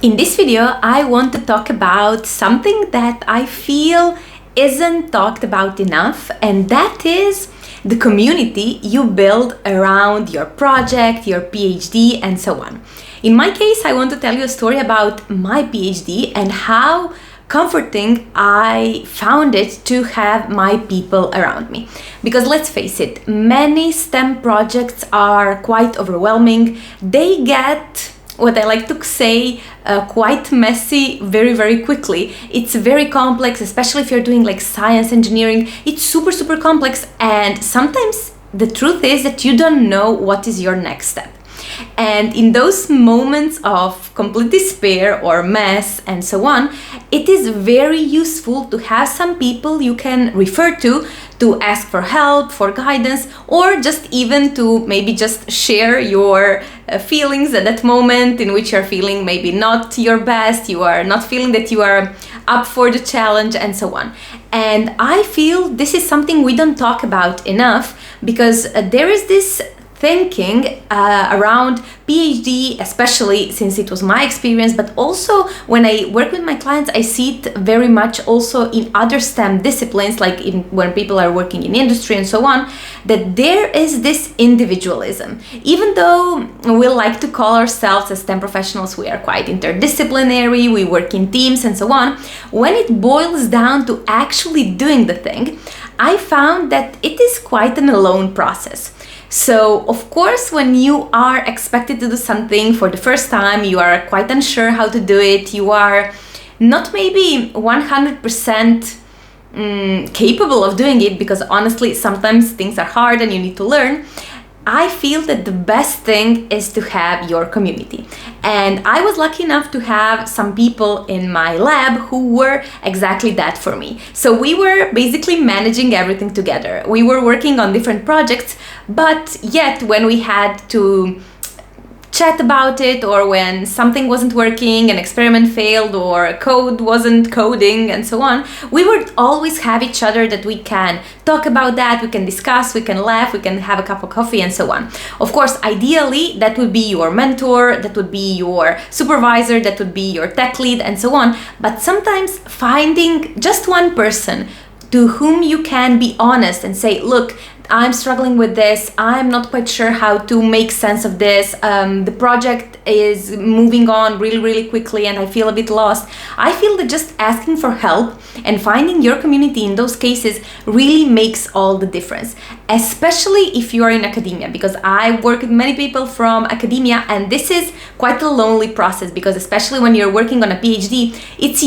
In this video, I want to talk about something that I feel isn't talked about enough, and that is the community you build around your project, your PhD, and so on. In my case, I want to tell you a story about my PhD and how comforting I found it to have my people around me. Because let's face it, many STEM projects are quite overwhelming. They get, what I like to say, quite messy very quickly. It's very complex, especially if you're doing like science engineering. It's super complex, and sometimes the truth is that you don't know what is your next step. And in those moments of complete despair or mess and so on, it is very useful to have some people you can refer to ask for help, for guidance, or just even to maybe just share your feelings at that moment in which you're feeling maybe not your best, you are not feeling that you are up for the challenge and so on. And I feel this is something we don't talk about enough because there is this thinking around PhD, especially since it was my experience, but also when I work with my clients, I see it very much also in other STEM disciplines, like when people are working in industry and so on, that there is this individualism. Even though we like to call ourselves as STEM professionals, we are quite interdisciplinary, we work in teams and so on, when it boils down to actually doing the thing, I found that it is quite an alone process. So, of course, when you are expected to do something for the first time, you are quite unsure how to do it, you are not maybe 100% capable of doing it, because honestly, sometimes things are hard and you need to learn. I feel that the best thing is to have your community. And I was lucky enough to have some people in my lab who were exactly that for me. So we were basically managing everything together. We were working on different projects, but yet when we had to chat about it, or when something wasn't working, an experiment failed, or code wasn't coding and so on, we would always have each other that we can talk about that, we can discuss, we can laugh, we can have a cup of coffee and so on. Of course, ideally, that would be your mentor, that would be your supervisor, that would be your tech lead and so on. But sometimes finding just one person to whom you can be honest and say, look, I'm struggling with this, I'm not quite sure how to make sense of this, the project is moving on really quickly and I feel a bit lost. I feel that just asking for help and finding your community in those cases really makes all the difference, especially if you are in academia, because I work with many people from academia, and this is quite a lonely process, because especially when you're working on a PhD, it's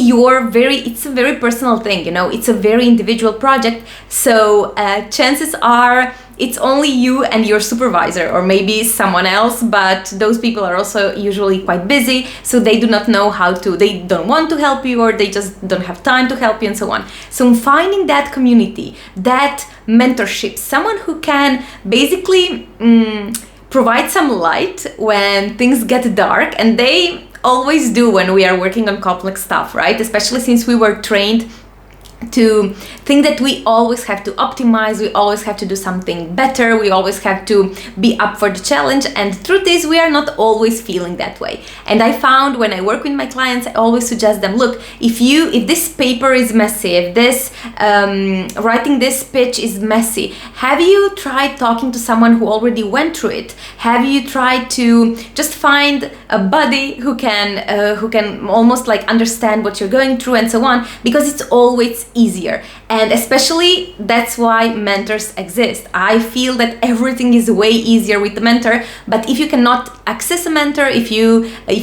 a very personal thing, it's a very individual project. So chances are it's only you and your supervisor, or maybe someone else, but those people are also usually quite busy, so they do not know they don't want to help you, or they just don't have time to help you and so on. So finding that community, that mentorship, someone who can basically provide some light when things get dark, and they always do when we are working on complex stuff, right? Especially since we were trained to think that we always have to optimize, we always have to do something better, we always have to be up for the challenge, and the truth is we are not always feeling that way. And I found when I work with my clients, I always suggest them, look, if this paper is messy, if this writing this pitch is messy, have you tried talking to someone who already went through it? Have you tried to just find a buddy who can almost like understand what you're going through and so on, because it's always easier. And especially that's why mentors exist. I feel that everything is way easier with the mentor, but if you cannot access a mentor, if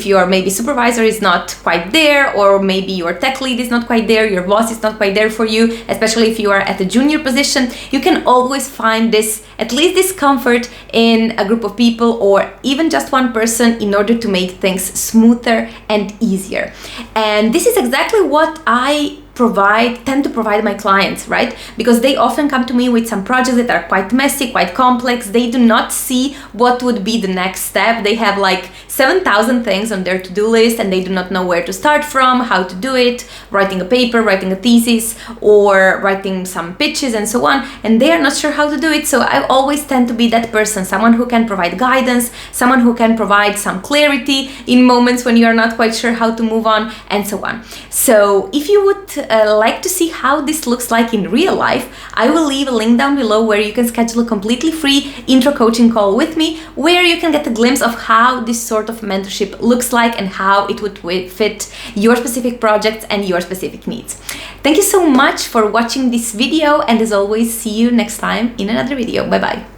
your maybe supervisor is not quite there, or maybe your tech lead is not quite there, your boss is not quite there for you, especially if you are at a junior position, you can always find at least this comfort in a group of people, or even just one person, in order to make things smoother and easier. And this is exactly what I tend to provide my clients, right? Because they often come to me with some projects that are quite messy, quite complex. They do not see what would be the next step. They have like 7,000 things on their to-do list and they do not know where to start from, how to do it, writing a paper, writing a thesis, or writing some pitches and so on, and they are not sure how to do it. So I always tend to be that person, someone who can provide guidance, someone who can provide some clarity in moments when you are not quite sure how to move on, and so on. So if you would like to see how this looks like in real life, I will leave a link down below where you can schedule a completely free intro coaching call with me, where you can get a glimpse of how this sort of mentorship looks like and how it would fit your specific projects and your specific needs. Thank you so much for watching this video, and as always, see you next time in another video. Bye bye.